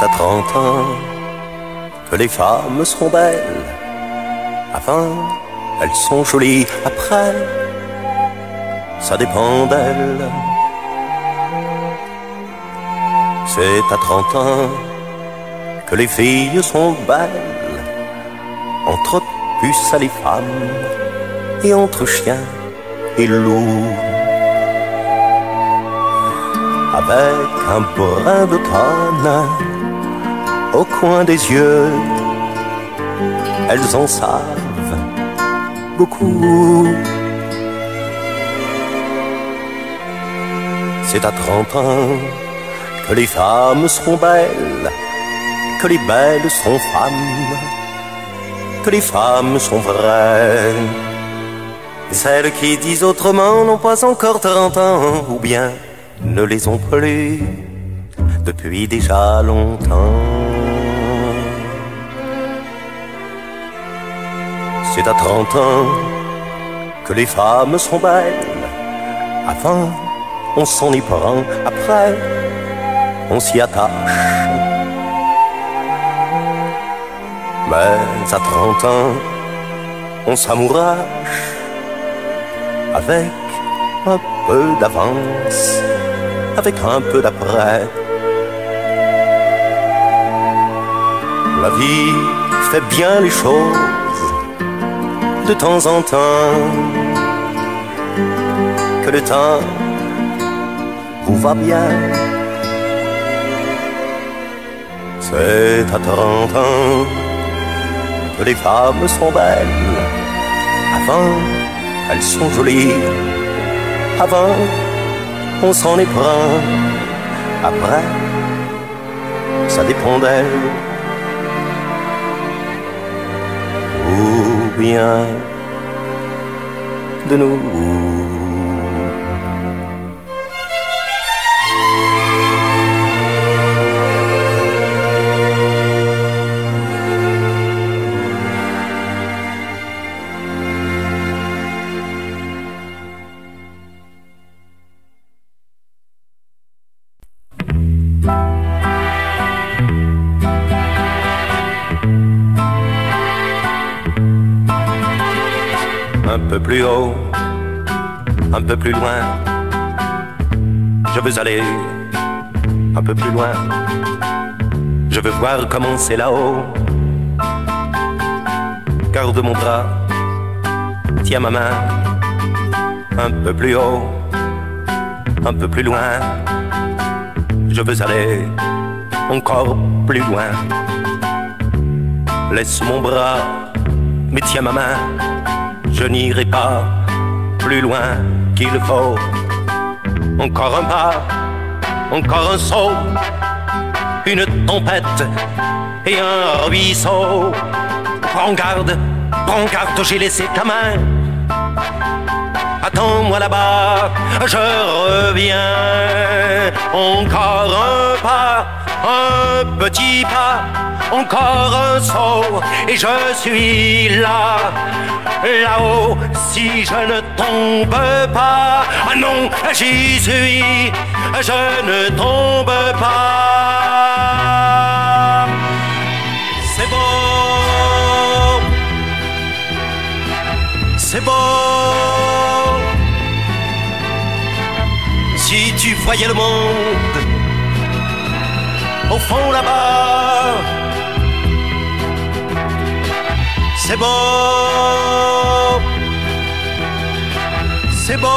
à 30 ans que les femmes sont belles. Avant, elles sont jolies. Après, ça dépend d'elles. C'est à 30 ans que les filles sont belles. Entre puces à les femmes et entre chiens et loups. Avec un brin d'automne au coin des yeux, elles en savent beaucoup. C'est à 30 ans que les femmes sont belles, que les belles sont femmes, que les femmes sont vraies. Celles qui disent autrement n'ont pas encore 30 ans, ou bien ne les ont plus depuis déjà longtemps. C'est à 30 ans que les femmes sont belles. Avant, on s'en y prend, après, on s'y attache. Mais à 30 ans, on s'amourache avec un peu d'avance, avec un peu d'après. La vie fait bien les choses de temps en temps. Que le temps vous va bien. C'est à 30 ans que les femmes sont belles. Avant, elles sont jolies. Avant, on s'en éprend. Après, ça dépend d'elles. Ou bien de nous. Un peu plus haut, un peu plus loin, je veux aller un peu plus loin. Je veux voir comment c'est là-haut. Garde mon bras, tiens ma main. Un peu plus haut, un peu plus loin. Je veux aller encore plus loin. Laisse mon bras, mais tiens ma main. Je n'irai pas plus loin qu'il faut. Encore un pas, encore un saut, une tempête et un ruisseau. Prends garde, j'ai laissé ta main. Attends-moi là-bas, je reviens. Encore un pas, un petit pas, encore un saut, et je suis là, là-haut, si je ne tombe pas. Ah non, j'y suis, je ne tombe pas. C'est beau, c'est beau. Si tu voyais le monde au fond là-bas, c'est beau, c'est beau.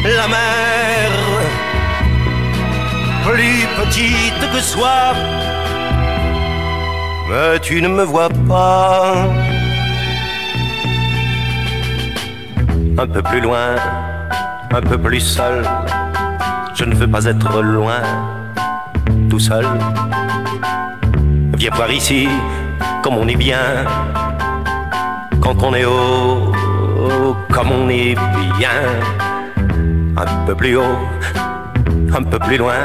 La mer, plus petite que soi, mais tu ne me vois pas. Un peu plus loin, un peu plus seul. Je ne veux pas être loin, tout seul. Viens voir ici, comme on est bien. Quand on est haut, comme on est bien. Un peu plus haut, un peu plus loin.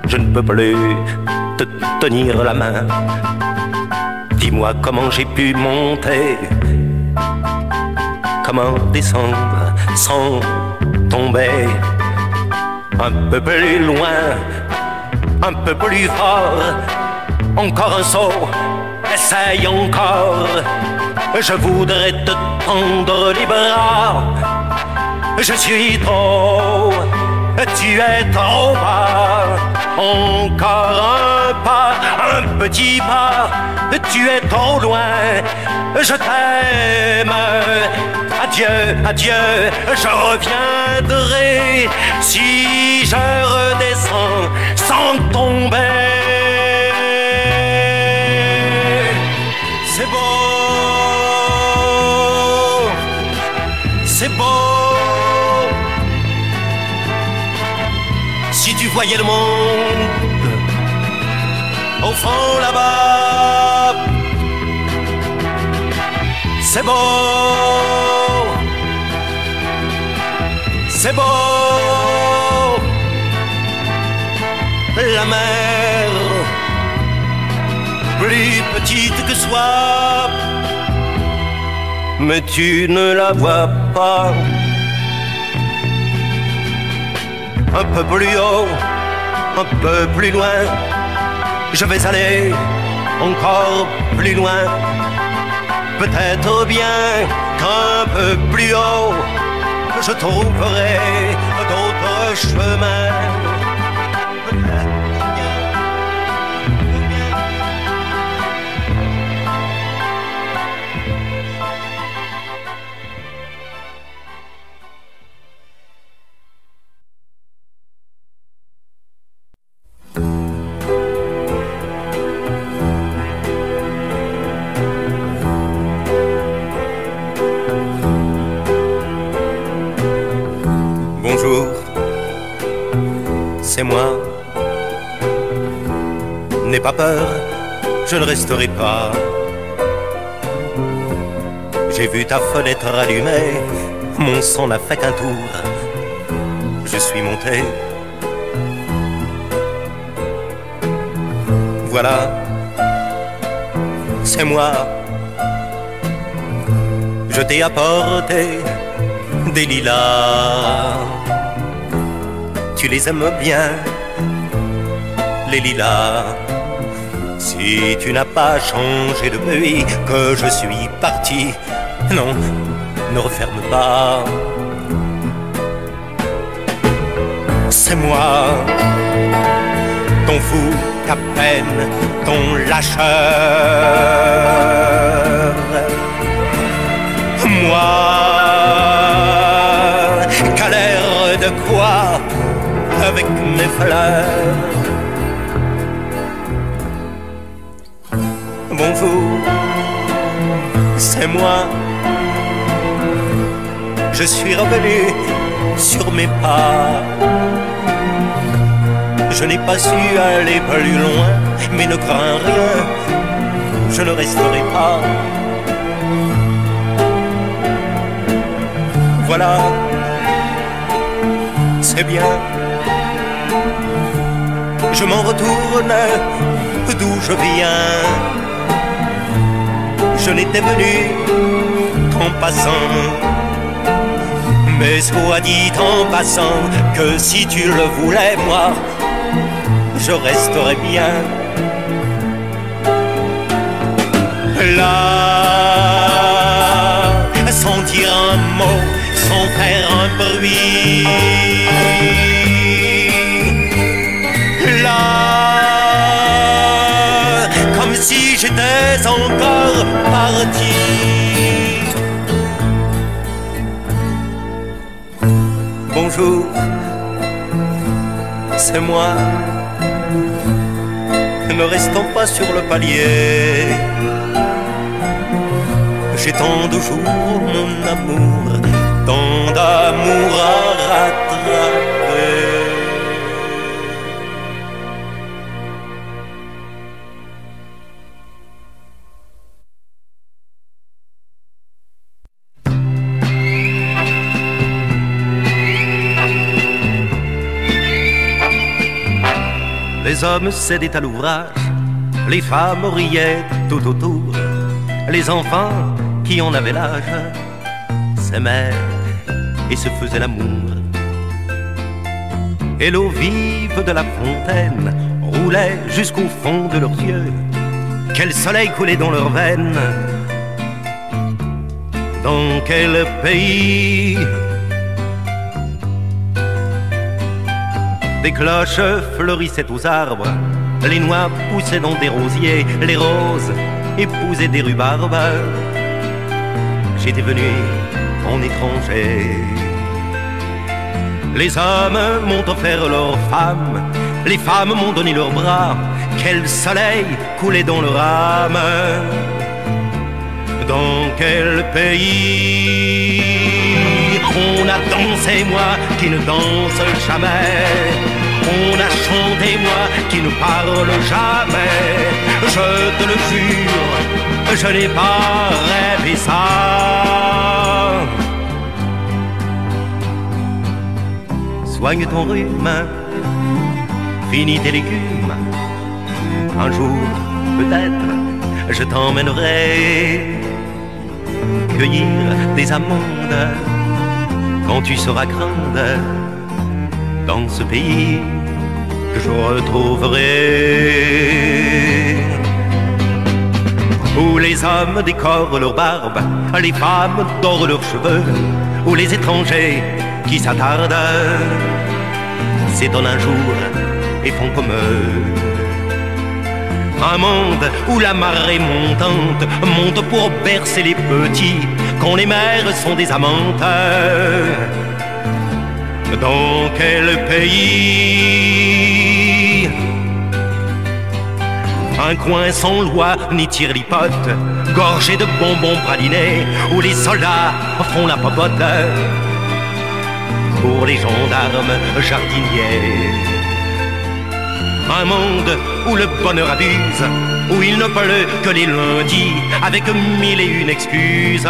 Je ne peux plus te tenir la main. Dis-moi comment j'ai pu monter, comment descendre sans tomber. un peu plus loin, un peu plus fort, encore un saut, essaye encore. Je voudrais te tendre les bras, je suis trop, tu es trop bas. Encore un pas, un petit pas, tu es trop loin, je t'aime. Adieu, adieu, je reviendrai si je redescends sans tomber. C'est beau, c'est beau. Si tu voyais le monde au fond là-bas, c'est beau, c'est beau. La mer, plus petite que soi, mais tu ne la vois pas. Un peu plus haut, un peu plus loin, je vais aller encore plus loin. Peut-être bien qu'un peu plus haut, je trouverai d'autres chemins. Bonjour, c'est moi. N'aie pas peur, je ne resterai pas. J'ai vu ta fenêtre allumée, mon sang n'a fait qu'un tour. Je suis monté. Voilà, c'est moi. Je t'ai apporté des lilas. Tu les aimes bien, les lilas. Si tu n'as pas changé depuis que je suis parti, non, ne referme pas. C'est moi, ton fou, ta peine, ton lâcheur. Moi, qu'à l'air de quoi avec mes fleurs. Bonjour, c'est moi. Je suis revenu sur mes pas. Je n'ai pas su aller plus loin, mais ne crains rien, je ne resterai pas. Voilà, c'est bien. Je m'en retourne d'où je viens. Je n'étais venu qu'en passant, mais soit dit en passant que si tu le voulais, moi, je resterai bien. Là, sans dire un mot, sans faire un bruit. Là, comme si j'étais encore parti. Bonjour, c'est moi. Ne restons pas sur le palier. J'ai tant de jours, mon amour, tant d'amour à rattraper. Les hommes cédaient à l'ouvrage, les femmes riaient tout autour, les enfants qui en avaient l'âge s'aimaient et se faisaient l'amour. et l'eau vive de la fontaine roulait jusqu'au fond de leurs yeux. Quel soleil coulait dans leurs veines. Dans quel pays? Des cloches fleurissaient aux arbres, les noix poussaient dans des rosiers, les roses épousaient des rhubarbes. J'étais venu en étranger. Les hommes m'ont offert leurs femmes, les femmes m'ont donné leurs bras. Quel soleil coulait dans leur âme. Dans quel pays on a dansé, moi qui ne danse jamais. On a chanté, moi qui ne parle jamais. Je te le jure, je n'ai pas rêvé ça. Soigne ton rhume, finis tes légumes. Un jour, peut-être, je t'emmènerai cueillir des amandes quand tu seras grande dans ce pays que je retrouverai. Où les hommes décorent leur barbe, les femmes dorent leurs cheveux, où les étrangers qui s'attardent s'étonnent un jour et font comme eux. Un monde où la marée montante monte pour bercer les petits, quand les mères sont des amantes. Dans quel pays? Un coin sans loi ni tirlipote, gorgé de bonbons pralinés, où les soldats font la popote pour les gendarmes jardiniers. Un monde où le bonheur abuse, où il ne pleut que les lundis, avec mille et une excuses.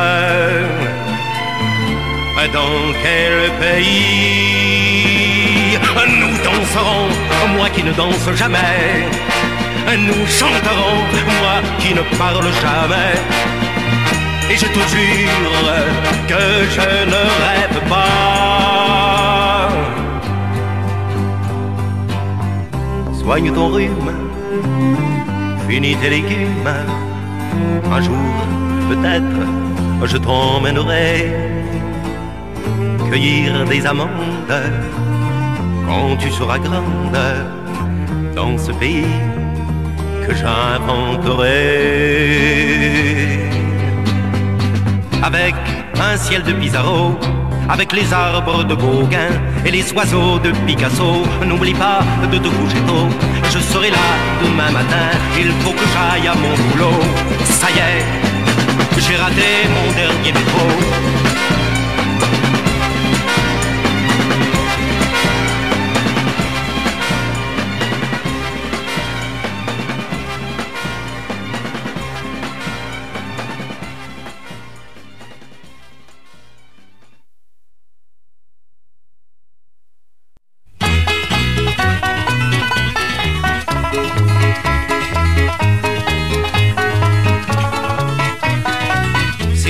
Dans quel pays nous danserons, moi qui ne danse jamais. Nous chanterons, moi qui ne parle jamais. Et je te jure que je ne rêve pas. Soigne ton rhume, finis tes légumes. Un jour, peut-être, je t'emmènerai cueillir des amandes quand tu seras grande dans ce pays que j'inventerai. Avec un ciel de Pizarro, avec les arbres de Gauguin et les oiseaux de Picasso, n'oublie pas de te coucher tôt. Je serai là demain matin, il faut que j'aille à mon boulot. Ça y est, j'ai raté mon dernier métro.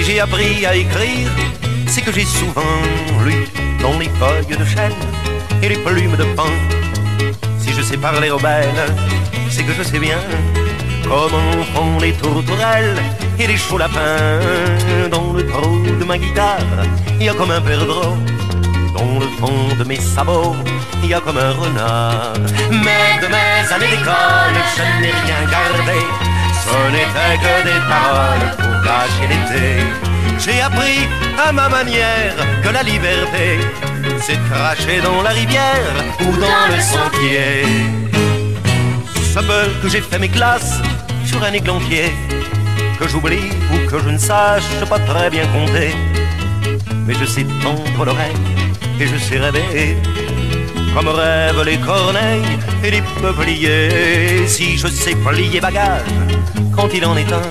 J'ai appris à écrire, c'est que j'ai souvent lu dans les feuilles de chêne et les plumes de pain. Si je sais parler aux belles, c'est que je sais bien comment font les tourterelles et les chauds lapins. Dans le trou de ma guitare, il y a comme un perdreau. Dans le fond de mes sabots, il y a comme un renard. Mais de mes années d'école, je n'ai rien gardé. Ce n'était que des paroles pour cacher l'été. J'ai appris à ma manière que la liberté, c'est de cracher dans la rivière ou dans le sentier. Ça peut que j'ai fait mes classes sur un églantier, que j'oublie ou que je ne sache pas très bien compter. Mais je sais tendre l'oreille et je sais rêver, comme rêvent les corneilles et les peupliers. Si je sais plier bagage quand il en est un,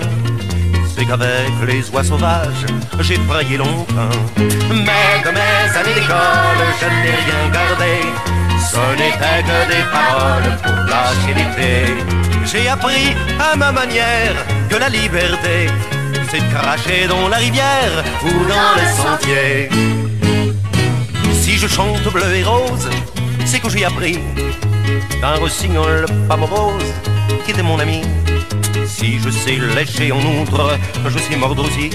c'est qu'avec les oies sauvages, j'ai frayé longtemps. Mais de mes années d'école, je n'ai rien gardé. Ce n'était que des paroles pour lâcher l'été. J'ai appris à ma manière que la liberté, c'est de cracher dans la rivière ou dans les sentiers. Si je chante bleu et rose, c'est que j'ai appris d'un rossignol femme rose qui était mon ami. Si je sais lécher en outre, je sais mordre aussi.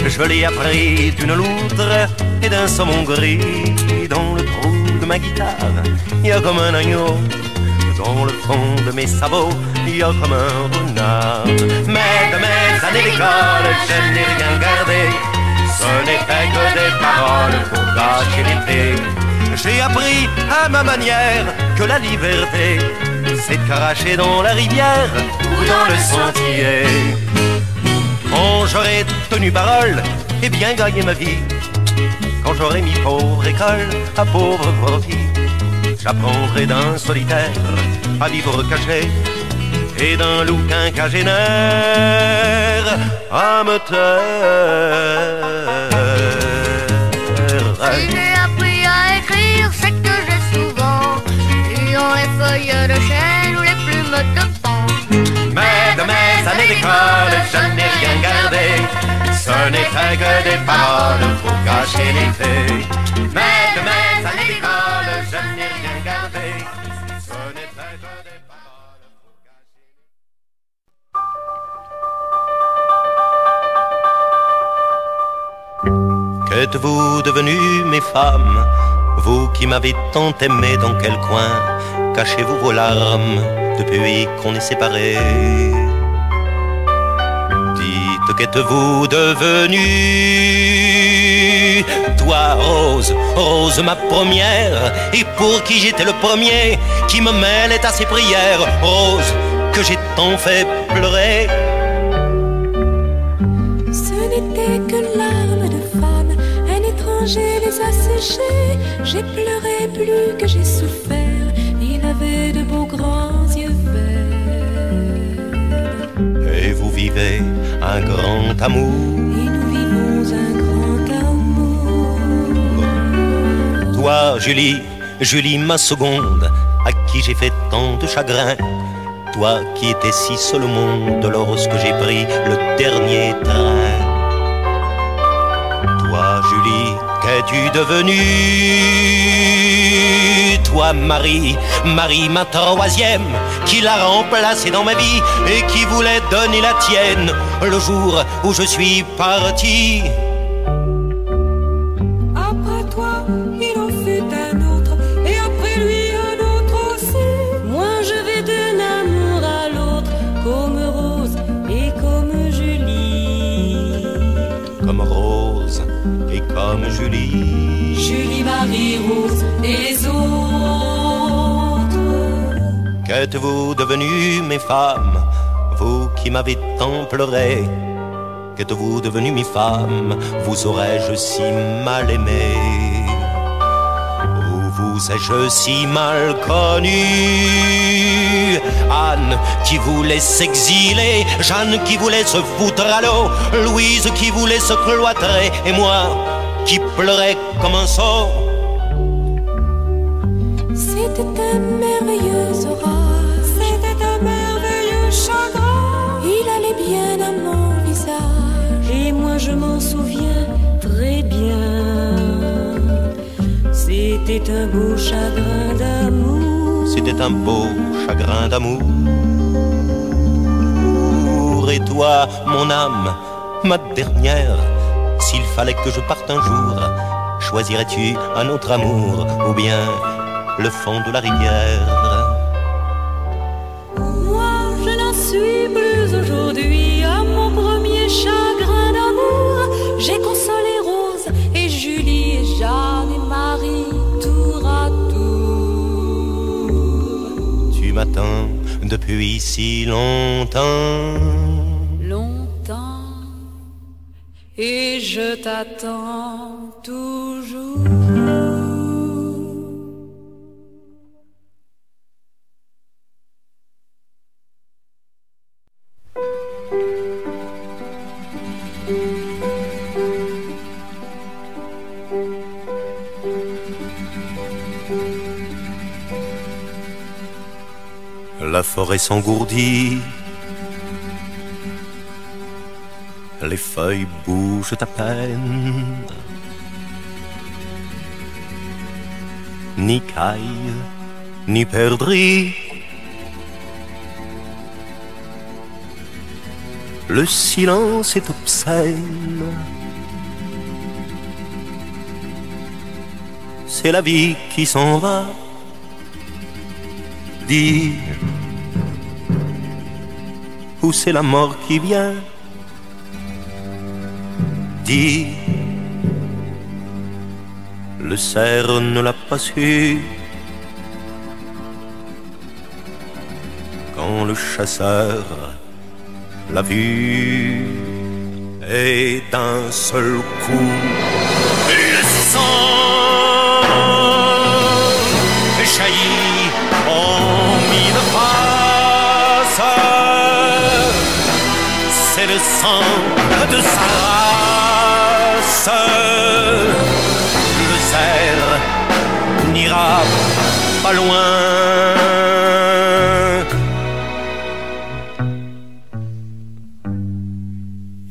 Je l'ai appris d'une loutre et d'un saumon gris. Dans le trou de ma guitare, il y a comme un agneau. Dans le fond de mes sabots, il y a comme un renard. Mais de mes années d'école, je n'ai rien gardé. Ce n'était que des paroles pour gâcher l'été. J'ai appris à ma manière que la liberté, c'est de cracher dans la rivière ou dans le sentier. Quand j'aurai tenu parole et bien gagné ma vie, quand j'aurai mis pauvre école à pauvre profit, j'apprendrai d'un solitaire à vivre caché et d'un loup quinquagénaire à me taire. Si j'ai appris à écrire, c'est que j'ai souvent lu dans les feuilles de chêne ou les plumes de pan. Mais de mes années d'école, je n'ai rien gardé. Ce n'était que des paroles pour cacher les faits. Mais de mes années d'école, je n'ai rien gardé. Ce n'était que des paroles pour cacher les faits. Qu'êtes-vous devenues, mes femmes, vous qui m'avez tant aimé, dans quel coin cachez-vous vos larmes depuis qu'on est séparés? Dites, qu'êtes-vous devenue? Toi, Rose, Rose ma première, et pour qui j'étais le premier qui me mêlait à ses prières. Rose, que j'ai tant fait pleurer. Ce n'était que larmes de femme, un étranger les a séchées. J'ai pleuré plus que j'ai souffert, il avait de beaux grands yeux verts. Et vous vivez un grand amour. Et nous vivons un grand amour. Toi, Julie, Julie ma seconde, à qui j'ai fait tant de chagrin. Toi qui étais si seul au monde lorsque j'ai pris le dernier train. Toi, Julie, qu'es-tu devenue? Toi, Marie, Marie ma troisième, qui l'a remplacée dans ma vie et qui voulait donner la tienne le jour où je suis parti. Après toi, il en fut un autre, et après lui un autre aussi. Moi je vais d'un amour à l'autre, comme Rose et comme Julie. Comme Rose et comme Julie. Julie, Marie, Rose et les autres. Qu'êtes-vous devenues, mes femmes, vous qui m'avez tant pleuré? Qu'êtes-vous devenues, mes femmes, vous aurais-je si mal aimé? Ou vous ai-je si mal connu? Anne qui voulait s'exiler, Jeanne qui voulait se foutre à l'eau, Louise qui voulait se cloîtrer, et moi qui pleurais comme un sot. C'était un merveilleux orage, c'était un merveilleux chagrin. Il allait bien à mon visage, et moi je m'en souviens très bien. C'était un beau chagrin d'amour. C'était un beau chagrin d'amour. Et toi, mon âme, ma dernière, s'il fallait que je parte un jour, choisirais-tu un autre amour ou bien le fond de la rivière? Moi, je n'en suis plus aujourd'hui à mon premier chagrin d'amour. J'ai consolé Rose et Julie et Jeanne et Marie tour à tour. Tu m'attends depuis si longtemps. Longtemps, et je t'attends toujours. La forêt s'engourdit, les feuilles bougent à peine. ni caille, ni perdrix. Le silence est obscène. C'est la vie qui s'en va. Dis, où c'est la mort qui vient? Dis, le cerf ne l'a pas su. Quand le chasseur l'a vu, et d'un seul coup, le sang jaillit en mille faces. C'est le sang de sa race. Le cerf n'ira pas loin.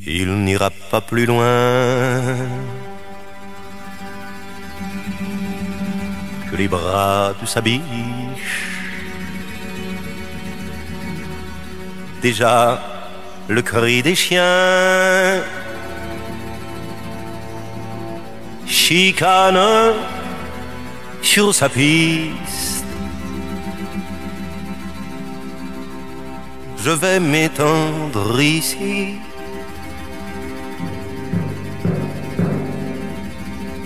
Il n'ira pas plus loin que les bras de sa biche. Déjà le cri des chiens chicane sur sa piste. Je vais m'étendre ici.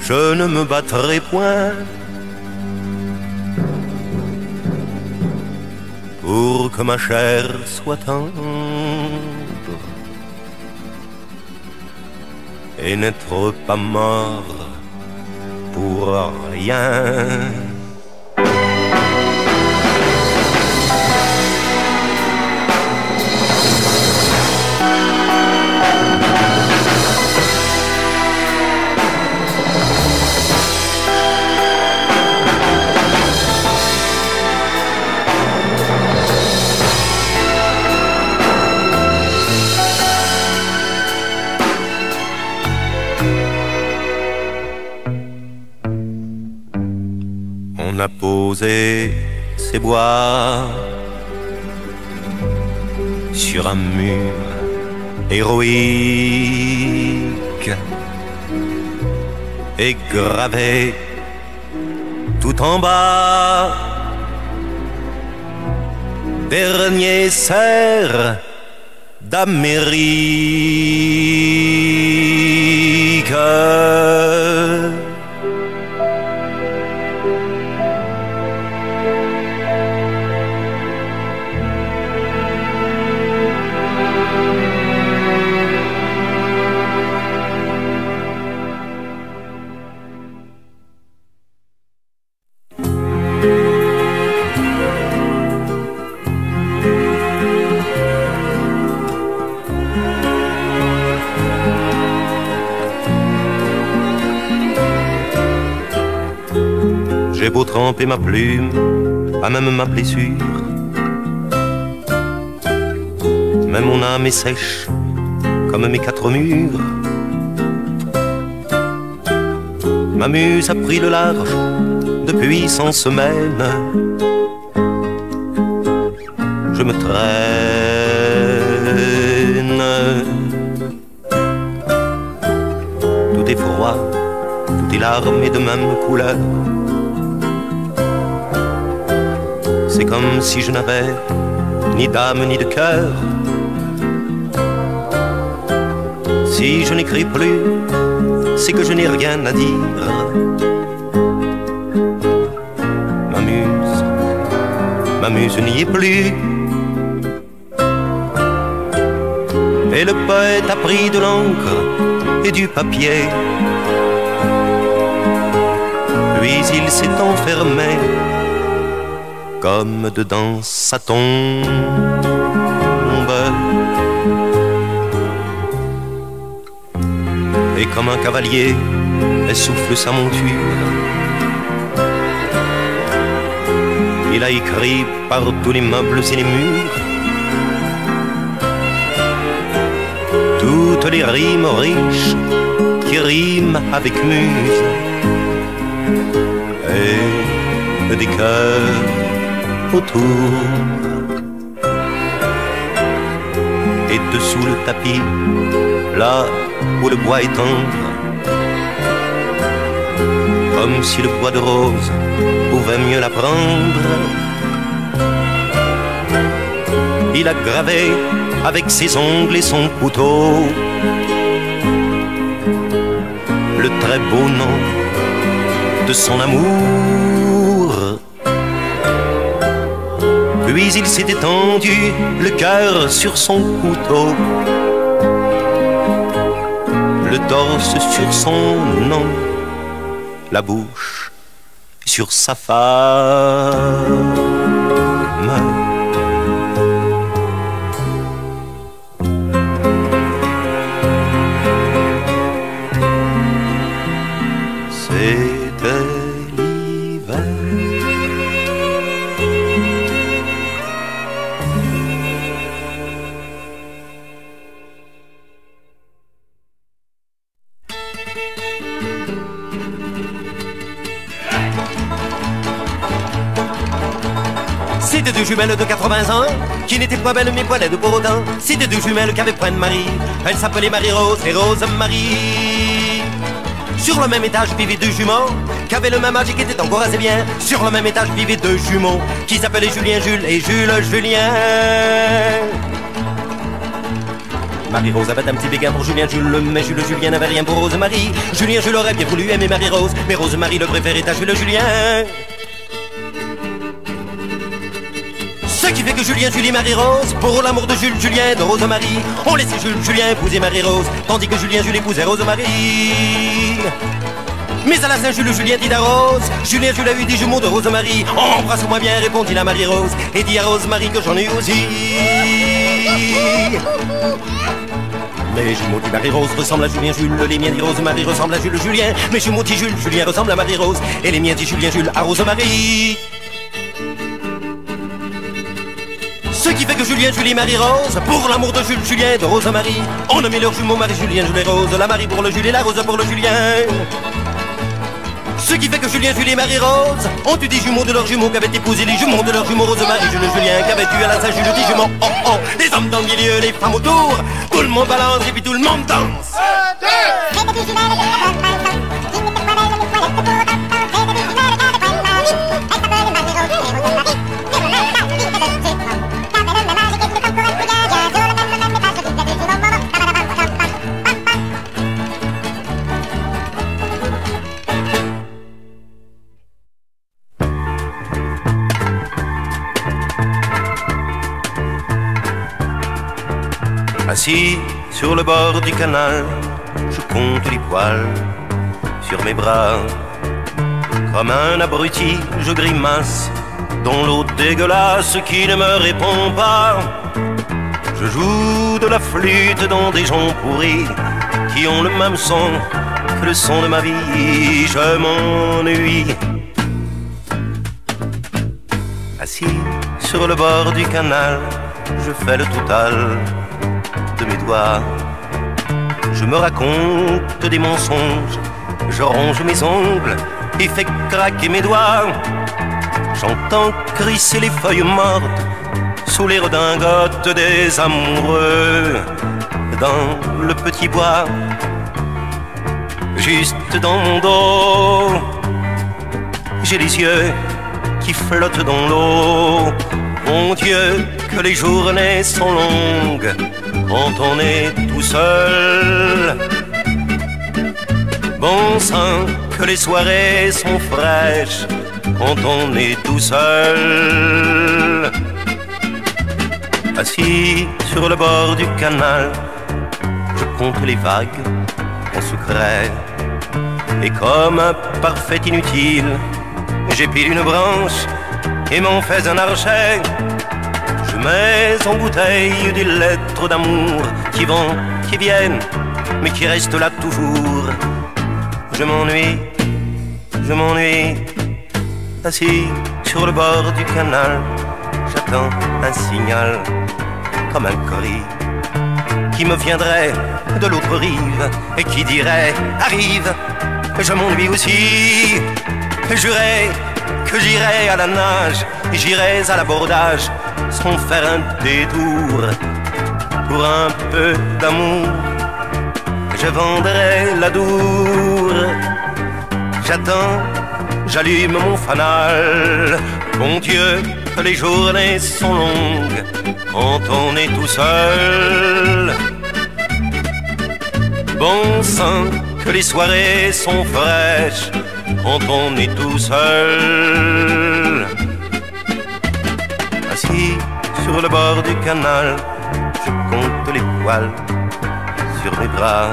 Je ne me battrai point pour que ma chair soit tendre et n'être pas mort pour rien. On a posé ces bois sur un mur héroïque et gravé tout en bas: dernier cerf d'Amérique. J'ai beau tremper ma plume, à même ma blessure, même mon âme est sèche comme mes quatre murs. Ma muse a pris le large depuis 100 semaines. Je me traîne. Tout est froid, tout est larmes et de même couleur. C'est comme si je n'avais ni d'âme ni de cœur. Si je n'écris plus, c'est que je n'ai rien à dire. Ma muse n'y est plus. Et le poète a pris de l'encre et du papier. Puis il s'est enfermé comme dedans sa tombe. Et comme un cavalier essouffle sa monture, il a écrit par tous les meubles et les murs toutes les rimes riches qui riment avec muse. Et des cœurs autour. Et dessous le tapis, là où le bois est tendre, comme si le bois de rose pouvait mieux la prendre, il a gravé avec ses ongles et son couteau le très beau nom de son amour. Puis il s'est étendu le cœur sur son couteau, le torse sur son nom, la bouche sur sa femme. C'était l'hiver. C'était deux jumelles de 80 ans qui n'étaient pas belles mais poilaides pour autant. C'était deux jumelles qui avaient point de mari. Elles s'appelaient Marie-Rose et Rose-Marie. Sur le même étage vivaient deux jumeaux qui avaient le même âge et qui étaient encore assez bien. Sur le même étage vivaient deux jumeaux qui s'appelaient Julien Jules et Jules Julien. Marie-Rose avait un petit béguin pour Julien Jules, mais Jules Julien n'avait rien pour Rose-Marie. Julien Jules aurait bien voulu aimer Marie-Rose, mais Rose-Marie le préférait à Jules Julien. Ce qui fait que Julien, Julie, Marie-Rose, pour l'amour de Jules, Julien, de Rose-Marie, ont laissé Jules, Julien épouser Marie-Rose, tandis que Julien, Jules épousait Rose-Marie. Mais à la Saint-Jules, Julien dit à Rose, Julien, Jules a eu des jumeaux de Rose-Marie. Embrasse-moi bien, répondit la Marie-Rose, et dit à Rose-Marie que j'en ai aussi. Mes jumeaux dit Marie-Rose ressemblent à Julien Jules, les miens dit Rose-Marie ressemblent à Jules Julien. Mes jumeaux dit Jules, Julien ressemble à Marie-Rose, et les miens dit Julien Jules à Rose-Marie. Ce qui fait que Julien, Julie, Marie-Rose, pour l'amour de Jules, Julien, de Rose-Marie, on a mis leurs jumeaux Marie-Julien, Jules et Rose, la Marie pour le Jules et la Rose pour le Julien. Ce qui fait que Julien, Julie, Marie-Rose ont eu des jumeaux de leurs jumeaux qui avaient épousé les jumeaux de leurs jumeaux Rose-Marie, Jules et Julien, qui avaient eu à la Saint-Jules des jumeaux. Oh oh, les hommes dans le milieu, les femmes autour, tout le monde balance et puis tout le monde danse. Assis sur le bord du canal, je compte les poils sur mes bras. Comme un abruti, je grimace dans l'eau dégueulasse qui ne me répond pas. Je joue de la flûte dans des gens pourris qui ont le même son que le son de ma vie. Je m'ennuie. Assis sur le bord du canal, je fais le total de mes doigts. Je me raconte des mensonges, je ronge mes ongles et fais craquer mes doigts. J'entends crisser les feuilles mortes sous les redingotes des amoureux dans le petit bois, juste dans mon dos. J'ai les yeux qui flottent dans l'eau. Mon Dieu, que les journées sont longues quand on est tout seul. Bon sang, que les soirées sont fraîches quand on est tout seul. Assis sur le bord du canal, je compte les vagues en secret. Et comme un parfait inutile, j'épile une branche et m'en fais un archet. Je mets en bouteille des lettres d'amour qui vont, qui viennent, mais qui restent là toujours. Je m'ennuie, assis sur le bord du canal. J'attends un signal, comme un coris, qui me viendrait de l'autre rive et qui dirait arrive. Je m'ennuie aussi, juré que j'irai à la nage, j'irai à l'abordage, sans faire un détour. Pour un peu d'amour, je vendrai la dour. J'attends, j'allume mon fanal. Bon Dieu, que les journées sont longues quand on est tout seul. Bon sang, que les soirées sont fraîches quand on est tout seul. Assis sur le bord du canal, je compte les poils sur mes bras.